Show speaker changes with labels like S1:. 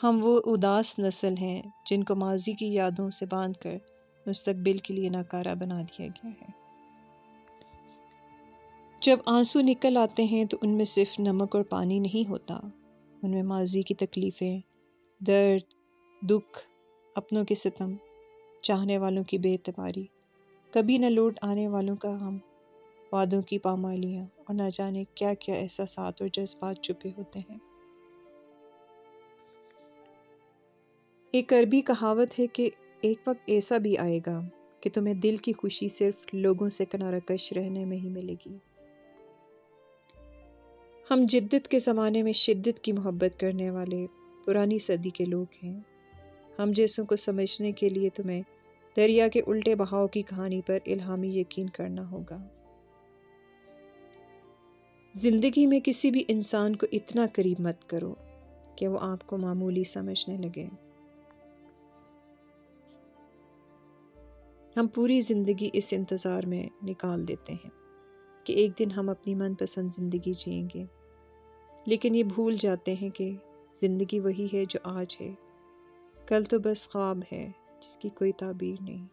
S1: ہم وہ اداس نسل ہیں جن کو ماضی کی یادوں سے باندھ کر مستقبل کے لیے ناکارہ بنا دیا گیا ہے۔ جب آنسو نکل آتے ہیں تو ان میں صرف نمک اور پانی نہیں ہوتا، ان میں ماضی کی تکلیفیں، درد، دکھ، اپنوں کے ستم، چاہنے والوں کی بے اعتباری، کبھی نہ لوٹ آنے والوں کا غم، وعدوں کی پامالیاں اور نہ جانے کیا کیا احساسات اور جذبات چھپے ہوتے ہیں۔ ایک عربی کہاوت ہے کہ ایک وقت ایسا بھی آئے گا کہ تمہیں دل کی خوشی صرف لوگوں سے کنارہ کش رہنے میں ہی ملے گی۔ ہم جدت کے زمانے میں شدت کی محبت کرنے والے پرانی صدی کے لوگ ہیں۔ ہم جیسوں کو سمجھنے کے لیے تمہیں دریا کے الٹے بہاؤ کی کہانی پر الہامی یقین کرنا ہوگا۔ زندگی میں کسی بھی انسان کو اتنا قریب مت کرو کہ وہ آپ کو معمولی سمجھنے لگے۔ ہم پوری زندگی اس انتظار میں نکال دیتے ہیں کہ ایک دن ہم اپنی من پسند زندگی جئیں گے، لیکن یہ بھول جاتے ہیں کہ زندگی وہی ہے جو آج ہے، کل تو بس خواب ہے جس کی کوئی تعبیر نہیں۔